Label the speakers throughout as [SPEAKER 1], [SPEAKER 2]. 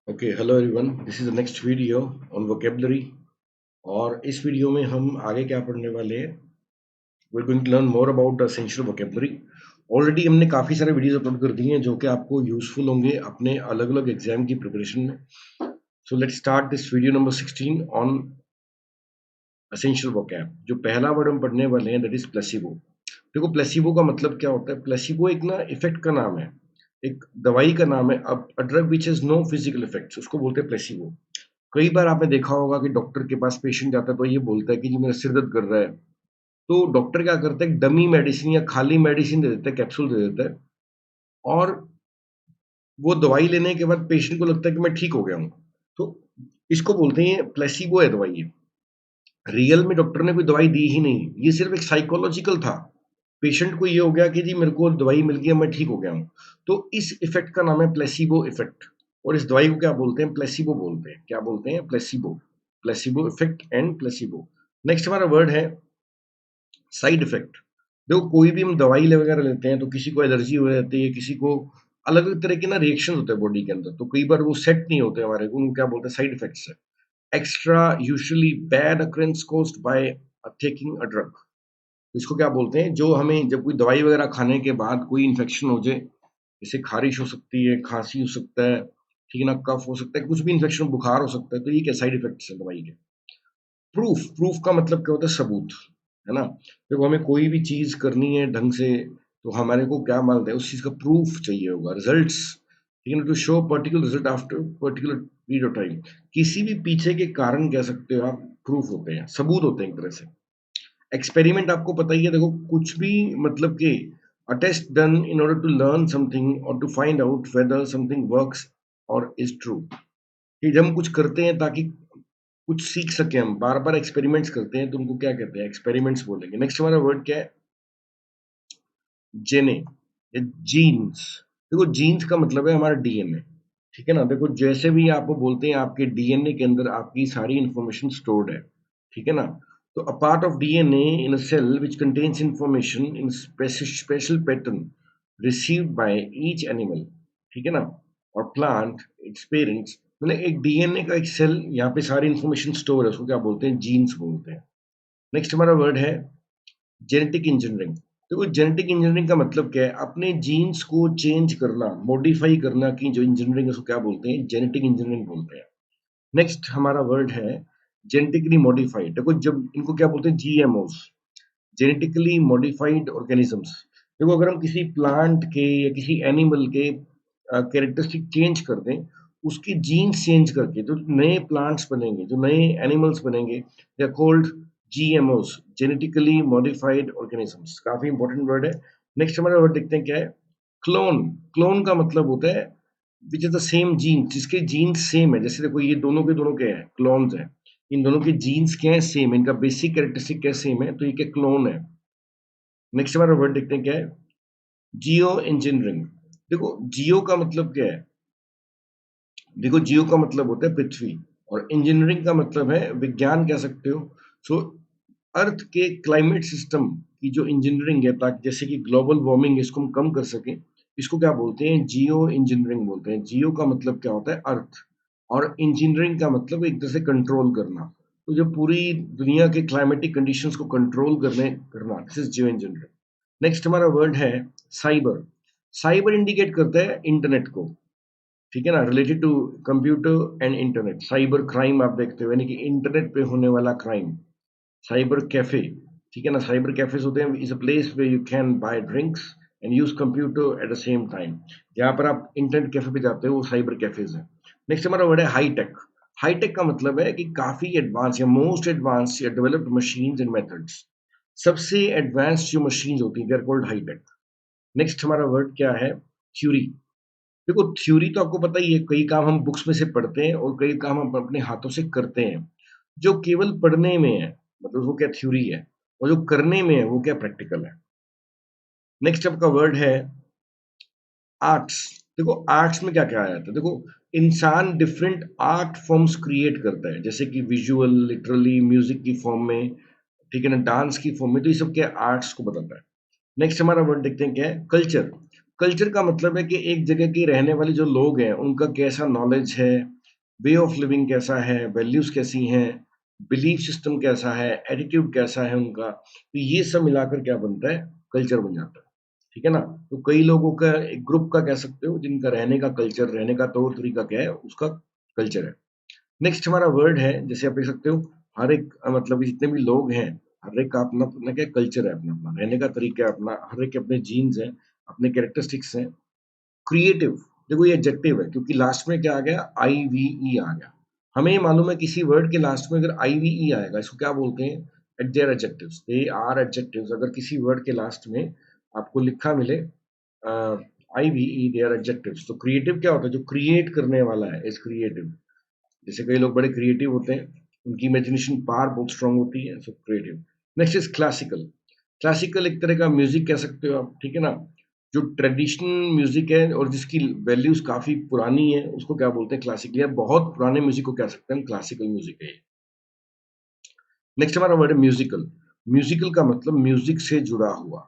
[SPEAKER 1] Okay hello everyone, this is the next video on vocabulary. और इस video में हम आगे क्या पढ़ने वाले हैं। We are going to learn more about the essential vocabulary. Already हमने काफ़ी सारे वीडियोस अपलोड कर दिए हैं जो कि आपको यूजफुल होंगे अपने अलग अलग एग्जाम की प्रिपरेशन में। So let's start this video number 16 on essential vocab. जो पहला वर्ड हम पढ़ने वाले हैं दैट इज प्लेसिबो। देखो, प्लेसिबो का मतलब क्या होता है। प्लेसिबो एक ना इफेक्ट का नाम है, एक दवाई का नाम है। अब a drug which has no physical effects उसको बोलते हैं प्लेसिबो। कई बार आपने देखा होगा कि डॉक्टर के पास पेशेंट जाता है तो ये बोलता है कि जी मेरा सिर दर्द कर रहा है। तो डॉक्टर क्या करता है, डमी मेडिसिन या खाली मेडिसिन दे देता है, कैप्सूल दे देता है। और वो दवाई लेने के बाद पेशेंट को लगता है कि मैं ठीक हो गया हूँ। तो इसको बोलते हैं प्लेसिबो है दवाई ये। रियल में डॉक्टर ने कोई दवाई दी ही नहीं, ये सिर्फ एक साइकोलॉजिकल था। पेशेंट को ये हो गया कि जी मेरे को दवाई मिल गई है, मैं ठीक हो गया हूँ। तो इस इफेक्ट का नाम है प्लेसिबो इफेक्ट। और इस दवाई को क्या बोलते हैं, प्लेसिबो बोलते हैं। क्या बोलते हैं, placebo. Placebo effect and placebo. Next हमारा वर्ड है साइड इफेक्ट। देखो, कोई भी हम दवाई वगैरह लेते हैं तो किसी को एलर्जी हो जाती है, किसी को अलग अलग तरह के ना रिएक्शन होते हैं बॉडी के अंदर। तो कई बार वो सेट नहीं होते हमारे को, उनको क्या बोलते हैं, साइड इफेक्ट्स है। Extra usually bad occurrence caused by taking a drug. इसको क्या बोलते हैं, जो हमें जब कोई दवाई वगैरह खाने के बाद कोई इन्फेक्शन हो जाए, जैसे खारिश हो सकती है, खांसी हो सकता है, ठीक है ना, कफ हो सकता है, कुछ भी इन्फेक्शन, बुखार हो सकता है, तो ये क्या साइड इफेक्ट्स है दवाई के। प्रूफ, प्रूफ का मतलब क्या होता है, सबूत, है ना। जब हमें कोई भी चीज करनी है ढंग से, तो हमारे को क्या मानते हैं, उस चीज का प्रूफ चाहिए होगा, रिजल्ट्स, ठीक है ना, to show particular result after particular period of time. किसी भी पीछे के कारण कह सकते हो आप, प्रूफ होते हैं, सबूत होते हैं एक तरह से। एक्सपेरिमेंट आपको पता ही है, देखो कुछ भी मतलब कि a test done in order to learn something और to find out whether something works or is true. कि जब हम कुछ करते हैं ताकि कुछ सीख सकें, हम बार-बार एक्सपेरिमेंट्स करते हैं तो उनको क्या कहते हैं, एक्सपेरिमेंट्स बोलेंगे। नेक्स्ट हमारा वर्ड क्या है, जेने या जीन्स। देखो, जीन्स का मतलब है हमारा डीएनए, ठीक है ना। देखो, जैसे भी आपको बोलते हैं आपके डीएनए के अंदर आपकी सारी इंफॉर्मेशन स्टोर्ड है, ठीक है ना। तो a part of DNA in a cell which contains information in special pattern received by each animal, ठीक है ना, और प्लांट इट्स पेरेंट्स। मतलब एक डीएनए का एक सेल, यहाँ पे सारी इंफॉर्मेशन स्टोर है, उसको क्या बोलते हैं, जीन्स बोलते हैं। नेक्स्ट हमारा वर्ड है जेनेटिक इंजीनियरिंग। देखो, जेनेटिक इंजीनियरिंग का मतलब क्या है, अपने जीन्स को चेंज करना, मॉडिफाई करना की जो इंजीनियरिंग है उसको क्या बोलते हैं, जेनेटिक इंजीनियरिंग बोलते हैं। नेक्स्ट हमारा वर्ड है जेनेटिकली मॉडिफाइड। देखो, जब इनको क्या बोलते हैं, जीएमओस, जेनेटिकली मॉडिफाइड ऑर्गेनिजम्स। देखो, अगर हम किसी प्लांट के या किसी एनिमल के कैरेक्टरिस्टिक चेंज कर दें, उसकी जीन्स चेंज करके जो नए प्लांट्स बनेंगे, जो नए एनिमल्स बनेंगे, they are called GMOs, genetically modified organisms. काफी इंपॉर्टेंट वर्ड है। नेक्स्ट हमारा वर्ड देखते हैं क्या है, क्लोन। क्लोन का मतलब होता है which is the same gene, जिसके जीन्स सेम है। जैसे देखो, ये दोनों के दोनों क्या है, क्लोन्स हैं। इन दोनों के जीन्स क्या है, सेम है, इनका बेसिक कैरेक्टरिस्टिक क्या सेम है, तो ये क्या क्लोन है। नेक्स्ट हमारा वर्ड देखते हैं क्या है, जियो इंजीनियरिंग। देखो, जियो का मतलब क्या है, देखो जियो का मतलब होता है पृथ्वी, और इंजीनियरिंग का मतलब है विज्ञान कह सकते हो। सो अर्थ के क्लाइमेट सिस्टम की जो इंजीनियरिंग है, ताकि जैसे कि ग्लोबल वार्मिंग, इसको हम कम कर सकें, इसको क्या बोलते हैं, जियो इंजीनियरिंग बोलते हैं। जियो का मतलब क्या होता है, अर्थ, और इंजीनियरिंग का मतलब एक तरह से कंट्रोल करना। तो जो पूरी दुनिया के क्लाइमेटिक कंडीशंस को कंट्रोल करना, this is geo engineering. Next हमारा वर्ड है साइबर। साइबर इंडिकेट करता है इंटरनेट को, ठीक है ना, related to computer and internet. Cyber crime आप देखते हो, यानी कि इंटरनेट पे होने वाला क्राइम। साइबर कैफे, ठीक है ना, साइबर कैफेज होते हैं, is a place way you can buy drinks and use computer at the same time. जहाँ पर आप इंटरनेट कैफे पे जाते हो वो साइबर कैफेज है। नेक्स्ट हमारा वर्ड है हाईटेक। हाईटेक का मतलब है कि काफी एडवांस या मोस्ट एडवांस या डेवलप्ड मशीन्स एंड मेथड्स। सबसे एडवांस जो मशीन्स होती हैं, they are called hi-tech. Next हमारा वर्ड क्या है, थ्योरी। देखो, थ्योरी तो आपको पता ही है, कई काम हम बुक्स में से पढ़ते हैं और कई काम हम अपने हाथों से करते हैं। जो केवल पढ़ने में है, मतलब वो क्या थ्योरी है, और जो करने में है वो क्या प्रैक्टिकल है। नेक्स्ट आपका वर्ड है आर्ट्स। देखो, आर्ट्स में क्या क्या आ जाता है, देखो इंसान डिफरेंट आर्ट फॉर्म्स क्रिएट करता है, जैसे कि विजुअल, लिटरली, म्यूजिक की फॉर्म में, ठीक है ना, डांस की फॉर्म में, तो ये सब क्या आर्ट्स को बताता है। नेक्स्ट हमारा वर्ड देखते हैं क्या है, कल्चर। कल्चर का मतलब है कि एक जगह के रहने वाले जो लोग हैं, उनका कैसा नॉलेज है, वे ऑफ लिविंग कैसा है, वैल्यूज़ कैसी हैं, बिलीफ सिस्टम कैसा है, एटीट्यूड कैसा है उनका, तो ये सब मिलाकर क्या बनता है, कल्चर बन जाता है। ठीक है ना? तो कई लोगों का एक ग्रुप का कह सकते हो जिनका रहने का कल्चर, रहने का तौर तरीका क्या है, उसका कल्चर है। नेक्स्ट हमारा वर्ड है, जैसे आप देख सकते हो, हर एक मतलब जितने भी लोग हैं, हर एक का अपना-अपना क्या कल्चर है, अपना-अपना रहने का तरीका है, अपना हर एक के अपने जीन्स हैं, अपने कैरेक्टरिस्टिक्स हैं। क्रिएटिव, देखो ये एडजेक्टिव है क्योंकि लास्ट में क्या आ गया, आईवीई आ गया। हमें ये मालूम है किसी वर्ड के लास्ट में अगर आईवीई आएगा, इसको क्या बोलते हैं, they are adjectives, they are adjectives. अगर किसी वर्ड के लास्ट में आपको लिखा मिले आईवीई, दे आर एडजेक्टिव्स, तो क्रिएटिव क्या होता है, जो क्रिएट करने वाला है इज क्रिएटिव। जैसे कई लोग बड़े क्रिएटिव होते हैं, उनकी इमेजिनेशन पावर बहुत स्ट्रांग होती है, so creative. Next is classical. Classical एक तरह का म्यूजिक कह सकते हो आप, ठीक है ना? जो ट्रेडिशनल म्यूजिक है और जिसकी वैल्यूज काफी पुरानी है, उसको क्या बोलते हैं, क्लासिकल, या बहुत पुराने म्यूजिक को कह सकते हैं क्लासिकल म्यूजिक है। नेक्स्ट हमारा वर्ड है म्यूजिकल। म्यूजिकल का मतलब म्यूजिक से जुड़ा हुआ,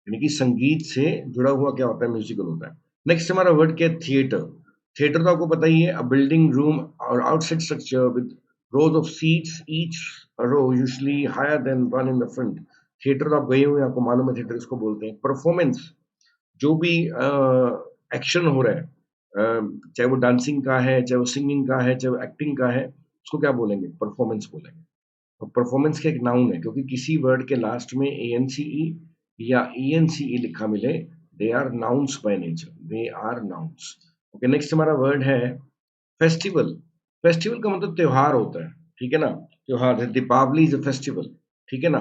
[SPEAKER 1] यानी कि संगीत से जुड़ा हुआ क्या होता है, म्यूजिकल होता है। नेक्स्ट हमारा वर्ड क्या है, थिएटर। थिएटर तो आपको पता ही है, a building room or outside structure with rows of seats, each row usually higher than one in the front. Theatre तो आप गए हुए हैं, आपको मालूम है थिएटर इसको बोलते हैं। परफॉर्मेंस, जो भी एक्शन हो रहा है, चाहे वो डांसिंग का है, चाहे वो सिंगिंग का है, चाहे वो एक्टिंग का है, उसको क्या बोलेंगे, परफॉर्मेंस बोलेंगे। और परफॉर्मेंस का एक नाउन है, क्योंकि किसी वर्ड के लास्ट में एएनसीई या ईएनसीई लिखा मिले, they are nouns by nature, they are nouns. Okay, next हमारा वर्ड है फेस्टिवल। फेस्टिवल का मतलब त्योहार होता है, ठीक है ना? त्योहार है, दीपावली इज अ फेस्टिवल, ठीक है ना?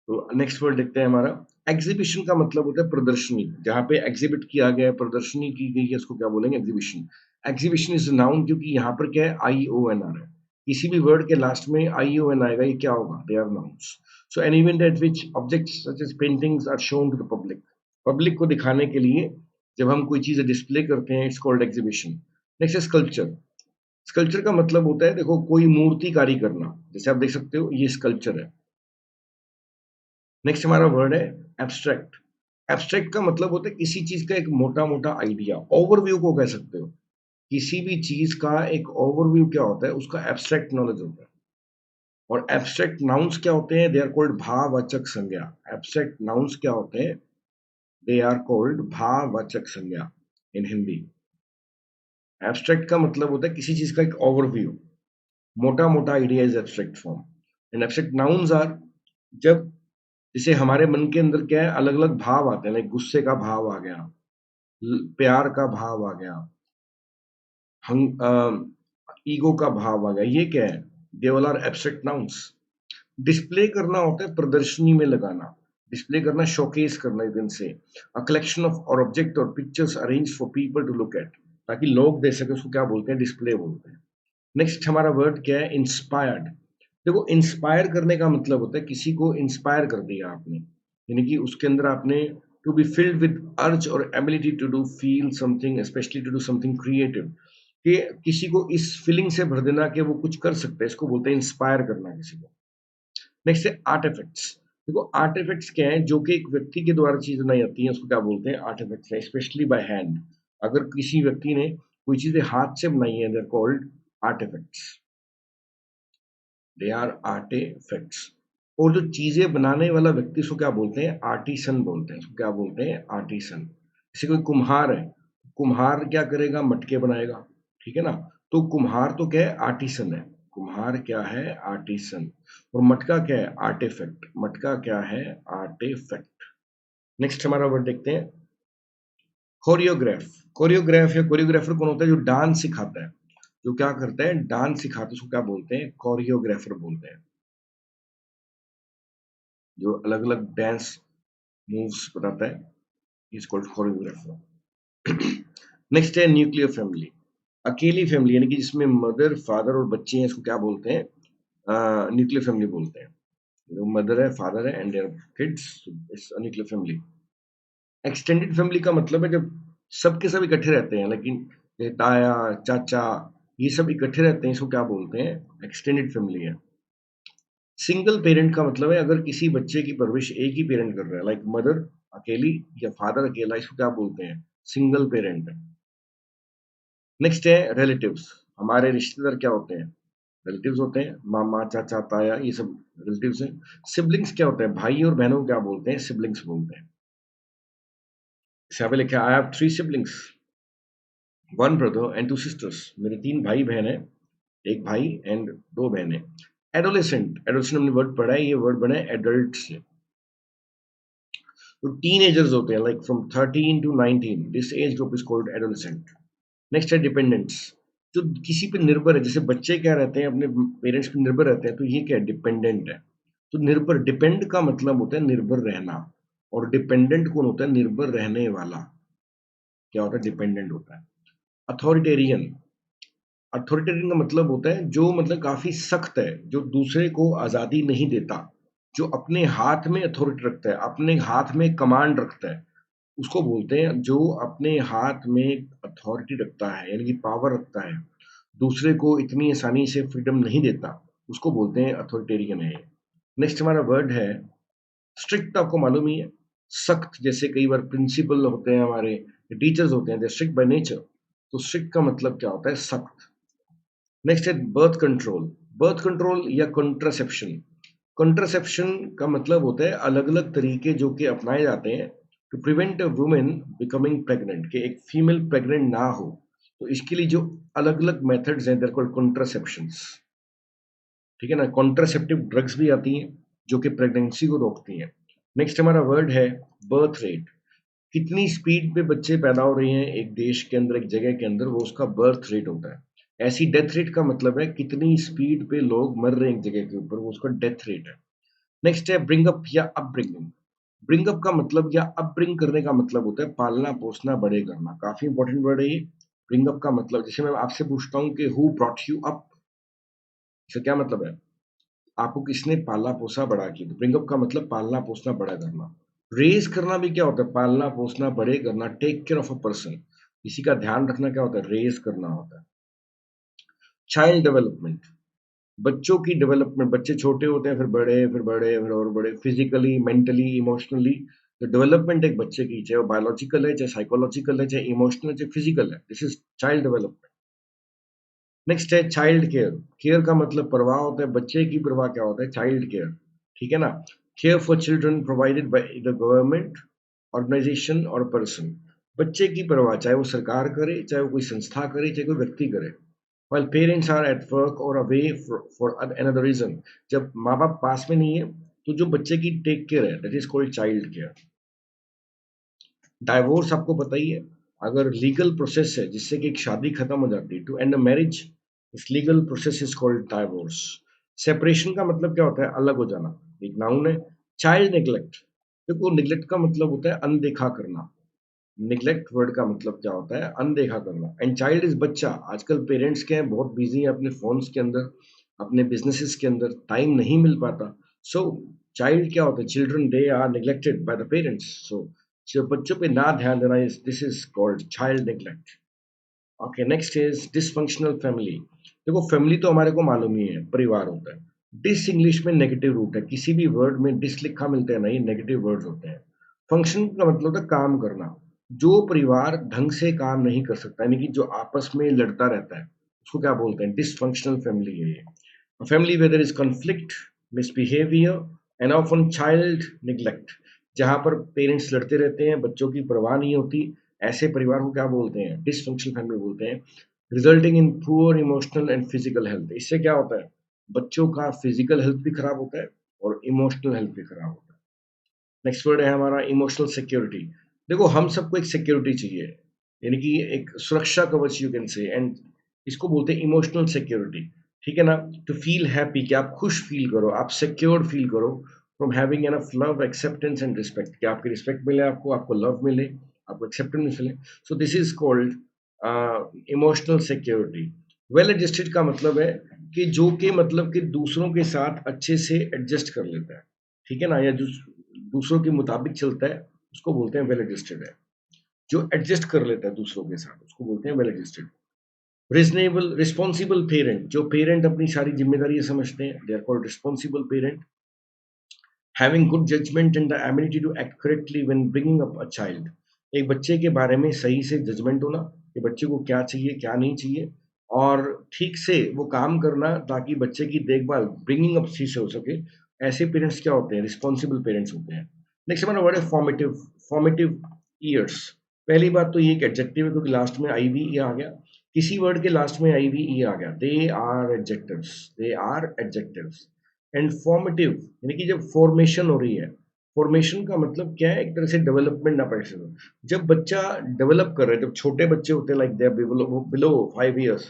[SPEAKER 1] तो नेक्स्ट वर्ड देखते हैं हमारा, एग्जीबिशन का मतलब होता है प्रदर्शनी, जहाँ पे एग्जिबिट किया गया है, प्रदर्शनी की गई है, उसको क्या बोलेंगे, एग्जीबिशन। एग्जीबिशन इज नाउन, क्योंकि यहाँ पर क्या है, आई ओ एन आ रहा है। किसी भी वर्ड के लास्ट में आई ओ एन आएगा, ये क्या होगा, they are nouns. So an event at which objects such as paintings are shown to the public. Public को दिखाने के लिए जब हम कोई चीज़ डिस्प्ले करते हैं, इट्स कॉल्ड एग्जीबिशन। नेक्स्ट है स्कल्पचर। स्कल्पचर का मतलब होता है, देखो कोई मूर्तिकारी करना, जैसे आप देख सकते हो ये स्कल्पचर है। नेक्स्ट हमारा वर्ड है एब्स्ट्रैक्ट। एब्स्ट्रैक्ट का मतलब होता है किसी चीज का एक मोटा मोटा आइडिया, ओवरव्यू को कह सकते हो। किसी भी चीज का एक ओवरव्यू क्या होता है, उसका एब्स्ट्रैक्ट नॉलेज होता है। और एब्स्ट्रैक्ट नाउन्स क्या होते हैं, दे आर कॉल्ड भाववाचक संज्ञा। एब्स्ट्रैक्ट नाउन्स क्या होते हैं, दे आर कॉल्ड भाववाचक संज्ञा इन हिंदी। एब्स्ट्रैक्ट का मतलब होता है किसी चीज का एक ओवरव्यू, मोटा मोटा idea is abstract form. And abstract nouns are, जब जैसे हमारे मन के अंदर क्या है, अलग अलग भाव आते हैं, लाइक गुस्से का भाव आ गया, प्यार का भाव आ गया, ईगो का भाव आ गया, ये क्या है, they all are abstract nouns. Display करना होता है प्रदर्शनी में लगाना, डिस्प्ले करना, शोकेस करना, you can say a collection of or object or pictures arrange for people to look at, ताकि लोग देख सके, उसको क्या बोलते हैं, डिस्प्ले बोलते हैं। नेक्स्ट हमारा वर्ड क्या है, इंस्पायर्ड। देखो इंस्पायर करने का मतलब होता है किसी को इंस्पायर कर दिया आपने, यानी कि उसके अंदर आपने, to be filled with urge or ability to do feel something, specially to do something creative, कि किसी को इस फीलिंग से भर देना कि वो कुछ कर सकता है, इसको बोलते हैं इंस्पायर करना किसी को। नेक्स्ट है आर्ट इफेक्ट्स। देखो आर्ट इफेक्ट्स क्या है, जो कि एक व्यक्ति के द्वारा चीज बनाई जाती है, उसको क्या बोलते हैं, आर्ट इफेक्ट्स है, स्पेशली बाय हैंड। अगर किसी व्यक्ति ने कोई चीजें हाथ से बनाई है, they are called art effects, they are artefacts. और जो चीजें बनाने वाला व्यक्ति, उसको क्या बोलते हैं, आर्टिसन बोलते हैं, उसको क्या बोलते हैं, आर्टिसन। जैसे कोई कुम्हार है, कुम्हार क्या करेगा, मटके बनाएगा, ठीक है ना? तो कुम्हार तो क्या है, आर्टिसन है। कुम्हार क्या है, आर्टिसन। और मटका क्या है, आर्टिफैक्ट। मटका क्या है, आर्टिफैक्ट। नेक्स्ट हमारा वर्ड देखते हैं, कोरियोग्राफ। कोरियोग्राफ या कोरियोग्राफर कौन होता है, जो डांस सिखाता है, जो क्या करता है, डांस सिखाता है, उसको क्या बोलते हैं, कोरियोग्राफर बोलते हैं। जो अलग अलग डांस मूव्स बताता है, इज कॉल्ड कोरियोग्राफर। नेक्स्ट है न्यूक्लियर फैमिली। अकेली फैमिली, यानी कि जिसमें मदर, फादर और बच्चे हैं, इसको क्या बोलते हैं, न्यूक्लियर फैमिली बोलते हैं। जो मदर है, फादर है and their kids, it's nuclear family. Extended family का मतलब है जब सबके सब इकट्ठे रहते हैं, लेकिन ये ताया, चाचा, ये सब इकट्ठे रहते हैं, इसको क्या बोलते हैं, एक्सटेंडेड फैमिली है। सिंगल पेरेंट का मतलब है अगर किसी बच्चे की परवरिश एक ही पेरेंट कर रहा है, लाइक मदर अकेली या फादर अकेला, इसको क्या बोलते हैं? Single parent. नेक्स्ट है रिलेटिव्स। हमारे रिश्तेदार क्या होते हैं? रिलेटिव्स होते हैं, मामा, चाचा, ताया, ये सब रिलेटिव्स हैं। सिबलिंग्स क्या होते हैं? भाई और बहनों को क्या बोलते हैं? सिबलिंग्स बोलते हैं। यहाँ पे लिखा I have 3 siblings, 1 brother and 2 sisters. मेरे 3 भाई बहन हैं, एक भाई एंड 2 बहनें। एडोलेसेंट, एडोलेसेंट हमने वर्ड पढ़ा है, ये वर्ड बना है एडल्ट से। तो टीनेजर्स होते हैं, like from 13 to 19, this age group is called adolescent. Next है डिपेंडेंट्स, जो किसी पे निर्भर है, जैसे बच्चे क्या रहते हैं, अपने पेरेंट्स पे निर्भर रहते हैं, तो ये क्या है? डिपेंडेंट है। तो निर्भर, डिपेंड का मतलब होता है निर्भर रहना, और डिपेंडेंट कौन होता है? निर्भर रहने वाला क्या होता है? डिपेंडेंट होता है। अथॉरिटेरियन, अथॉरिटेरियन का मतलब होता है जो मतलब काफी सख्त है, जो दूसरे को आजादी नहीं देता, जो अपने हाथ में अथॉरिटी रखता है, अपने हाथ में कमांड रखता है, उसको बोलते हैं। जो अपने हाथ में अथॉरिटी रखता है, यानी कि पावर रखता है, दूसरे को इतनी आसानी से फ्रीडम नहीं देता, उसको बोलते हैं अथॉरिटेरियन है। नेक्स्ट हमारा वर्ड है स्ट्रिक्ट। आपको मालूम ही है, सख्त। जैसे कई बार प्रिंसिपल होते हैं, हमारे टीचर्स होते हैं, दे स्ट्रिक्ट बाय नेचर। तो स्ट्रिक्ट का मतलब क्या होता है? सख्त। नेक्स्ट है बर्थ कंट्रोल। बर्थ कंट्रोल या कंट्रासेप्शन। कंट्रासेप्शन का मतलब होता है अलग अलग तरीके जो कि अपनाए जाते हैं to prevent a women becoming pregnant, कि एक फीमेल प्रेग्नेंट ना हो। तो इसके लिए जो अलग अलग मेथड्स हैं, देयर कॉल्ड कंट्रासेप्शंस। ठीक है ना? कॉन्ट्रासेप्टिव ड्रग्स भी आती हैं जो कि प्रेगनेंसी को रोकती हैं। नेक्स्ट हमारा वर्ड है बर्थ रेट। कितनी स्पीड पे बच्चे पैदा हो रहे हैं एक देश के अंदर, एक जगह के अंदर, वो उसका बर्थ रेट होता है। ऐसी डेथ रेट का मतलब है कितनी स्पीड पे लोग मर रहे हैं एक जगह के ऊपर, वो उसका डेथ रेट है। नेक्स्ट है ब्रिंग अप या अपब्रिंगिंग। ब्रिंग अप का मतलब या अपब्रिंग करने का मतलब होता है पालना पोसना, बड़े करना। काफी इंपॉर्टेंट वर्ड है ये। ब्रिंग अप का मतलब, जैसे मैं आपसे पूछता हूँ कि हु ब्रॉट यू अप, इसका क्या मतलब है? आपको किसने पाला पोसा बड़ा किया? तो ब्रिंग अप का मतलब पालना पोसना बड़ा करना। रेज करना भी क्या होता है? पालना पोसना बड़े करना, take care of a person, किसी का ध्यान रखना क्या होता है? रेज करना होता है। चाइल्ड डेवलपमेंट, बच्चों की डेवलपमेंट। बच्चे छोटे होते हैं, फिर बड़े, फिर बड़े, फिर और बड़े, फिजिकली, मेंटली, इमोशनली। तो डेवलपमेंट एक बच्चे की, चाहे वो बायोलॉजिकल है, चाहे साइकोलॉजिकल है, चाहे इमोशनल है, चाहे फिजिकल है, this is child development. Next है चाइल्ड केयर। केयर का मतलब परवाह होता है, बच्चे की परवाह क्या होता है? Child care. ठीक है ना? Care for children provided by the government, organisation or person. बच्चे की परवाह चाहे वो सरकार करे, चाहे वो कोई संस्था करे, चाहे कोई व्यक्ति करे। While parents are at work or away for another reason, जब माँ बाप पास में नहीं है, तो जो बच्चे की टेक केयर है, that is called child care. Divorce आपको पता ही है, अगर लीगल प्रोसेस है जिससे कि एक शादी खत्म हो जाती है, टू एंड अ मैरिज, इस legal process is called divorce. Separation का मतलब क्या होता है? अलग हो जाना, एक नाउन है। चाइल्ड निग्लेक्ट, देखो निग्लेक्ट का मतलब होता है अनदेखा करना। निग्लेक्ट वर्ड का मतलब क्या होता है? अनदेखा करना। एंड चाइल्ड इज बच्चा। आजकल पेरेंट्स क्या है, बहुत बिजी है अपने फोन्स के अंदर, अपने बिजनेसेस के अंदर, टाइम नहीं मिल पाता। सो चाइल्ड क्या होता है? Children, they are neglected by the parents. So जो बच्चों पे ना ध्यान देना, is this is called child neglect. Okay, next is dysfunctional family. देखो फैमिली तो हमारे को मालूम ही है, परिवार होता है। डिस इंग्लिश में नेगेटिव रूट है, किसी भी वर्ड में डिस लिखा मिलता है ना, ये नेगेटिव वर्ड्स होते हैं। फंक्शन का मतलब होता है काम करना। जो परिवार ढंग से काम नहीं कर सकता, यानी कि जो आपस में लड़ता रहता है, उसको क्या बोलते हैं? डिसफंक्शनल फैमिली है ये। Family where there is conflict, misbehaviour and often child neglect, जहां पर पेरेंट्स लड़ते रहते हैं, बच्चों की परवाह नहीं होती, ऐसे परिवार को क्या बोलते हैं? डिसफंक्शनल फैमिली बोलते हैं। Resulting in poor emotional and physical health, इससे क्या होता है? बच्चों का फिजिकल हेल्थ भी खराब होता है और इमोशनल हेल्थ भी खराब होता है। नेक्स्ट वर्ड है हमारा इमोशनल सिक्योरिटी। देखो हम सबको एक सिक्योरिटी चाहिए, यानी कि एक सुरक्षा कवच, यू कैन से, एंड इसको बोलते हैं इमोशनल सिक्योरिटी। ठीक है ना? टू फील हैप्पी, कि आप खुश फील करो, आप सिक्योर फील करो, from having enough love, acceptance and respect, कि आपकी रिस्पेक्ट मिले, आपको आपको लव मिले, आपको एक्सेप्टेंस मिले। So this is called emotional security. Well adjusted का मतलब है कि जो कि मतलब कि दूसरों के साथ अच्छे से एडजस्ट कर लेता है। ठीक है ना? या जो दूसरों के मुताबिक चलता है, उसको बोलते हैं वेल एडजस्टेड है। जो एडजस्ट कर लेता है दूसरों के साथ, उसको बोलते हैं well adjusted. Reasonable, responsible parent, जो पेरेंट अपनी सारी जिम्मेदारियां समझते हैं, they are called responsible parent. Having good judgement and the ability to act correctly when bringing up a child. एक बच्चे के बारे में सही से जजमेंट होना कि बच्चे को क्या चाहिए क्या नहीं चाहिए, और ठीक से वो काम करना ताकि बच्चे की देखभाल ब्रिंगिंग अप अच्छी से हो सके। ऐसे पेरेंट्स क्या होते हैं, रिस्पॉन्सिबल पेरेंट्स होते हैं। नेक्स्ट हमारा वर्ड है फॉर्मेटिव। Formative years. पहली बात तो ये एक एडजेक्टिव है क्योंकि लास्ट में आई वी ई आ गया। किसी वर्ड के लास्ट में आई वी ई आ गया, they are adjectives, they are adjectives. And formative यानी कि जब फॉर्मेशन हो रही है, फॉर्मेशन का मतलब क्या है, एक तरह से डेवलपमेंट आप ऐसे हो। जब बच्चा डेवलप कर रहे हैं, जब छोटे बच्चे होते हैं लाइक दे बिलो 5 ईयर्स,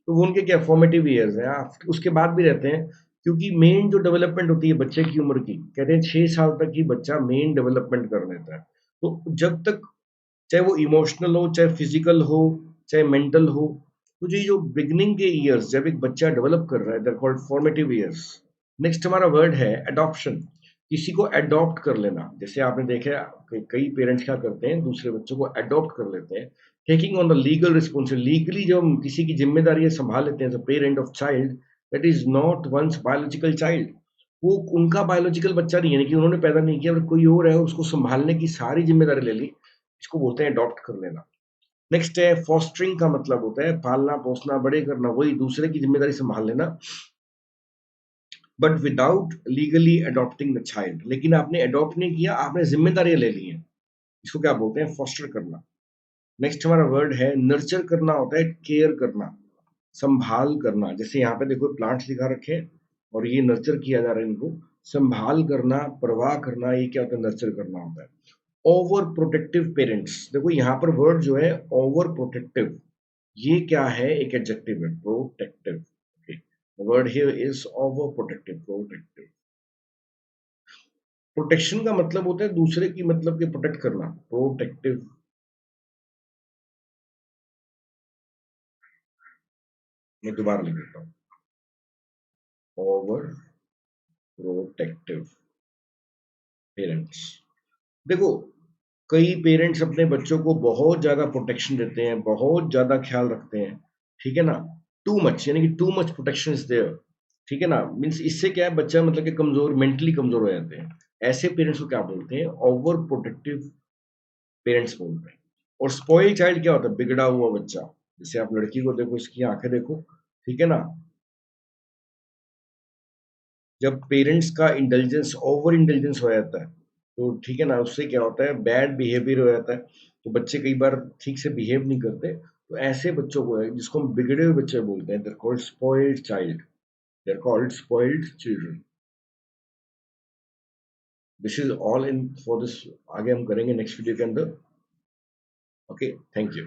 [SPEAKER 1] तो वो उनके क्या फॉर्मेटिव ईयर्स हैं। उसके बाद भी रहते हैं क्योंकि मेन जो डेवलपमेंट होती है बच्चे की उम्र की, कहते हैं 6 साल तक ही बच्चा मेन डेवलपमेंट कर लेता है। तो जब तक, चाहे वो इमोशनल हो, चाहे फिजिकल हो, चाहे मेंटल हो, तो ये जो बिगनिंग के ईयर्स जब एक बच्चा डेवलप कर रहा है, they are called formative years. Next हमारा वर्ड है अडॉप्शन। किसी को अडॉप्ट कर लेना। जैसे आपने देखा है कि कई पेरेंट्स क्या करते हैं, दूसरे बच्चों को अडॉप्ट कर लेते हैं। Taking on the legal responsibility, legally जब हम किसी की जिम्मेदारी संभाल लेते हैं, parent of child that is not one's biological child. वो उनका बायोलॉजिकल बच्चा नहीं है, कि उन्होंने पैदा नहीं किया और कोई और है उसको संभालने की सारी जिम्मेदारी ले ली। इसको बोलते हैं अडॉप्ट कर लेना। नेक्स्ट है फॉस्टरिंग। का मतलब होता है पालना पोसना, बड़े करना, वही दूसरे की जिम्मेदारी संभाल लेना, but without legally adopting the child. लेकिन आपने अडॉप्ट नहीं किया, आपने जिम्मेदारियां ले ली हैं। इसको क्या बोलते हैं, फॉस्टर करना। नेक्स्ट हमारा वर्ड है नर्चर। करना होता है केयर करना, संभाल करना। जैसे यहाँ पे देखो प्लांट्स दिखा रखे हैं और ये नर्चर किया जा रहा है इनको। संभाल करना, परवाह करना, ये क्या होता है, नर्चर करना होता है। Over protective parents. देखो यहाँ पर वर्ड जो है ओवर प्रोटेक्टिव, ये क्या है, एक एडजेक्टिव है, protective. Okay, word here is over protective, protective. Protection का मतलब होता है दूसरे की, मतलब के प्रोटेक्ट करना, प्रोटेक्टिव। मैं दोबारा लिख देता हूँ, ओवर प्रोटेक्टिव पेरेंट्स। देखो, कई पेरेंट्स अपने बच्चों को बहुत ज्यादा प्रोटेक्शन देते हैं, बहुत ज्यादा ख्याल रखते हैं, ठीक है ना। टू मच यानी कि too much protection is there, ठीक है ना। मीन्स इससे क्या है, बच्चा मतलब कि कमजोर, मेंटली कमजोर हो जाते हैं। ऐसे पेरेंट्स को क्या बोलते हैं, ओवर प्रोटेक्टिव पेरेंट्स बोलते हैं। और स्पॉइल चाइल्ड क्या होता है, बिगड़ा हुआ बच्चा। जैसे आप लड़की को देखो, इसकी आंखें देखो, ठीक है ना। जब पेरेंट्स का इंटेलिजेंस ओवर इंटेलिजेंस हो जाता है, तो ठीक है ना, उससे क्या होता है, बैड बिहेवियर हो जाता है। तो बच्चे कई बार ठीक से बिहेव नहीं करते। तो ऐसे बच्चों को है जिसको हम बिगड़े हुए बच्चे बोलते हैं, they are called spoiled child, they are called spoiled children. This is all in for this. आगे हम करेंगे नेक्स्ट वीडियो के अंदर। Okay, thank you.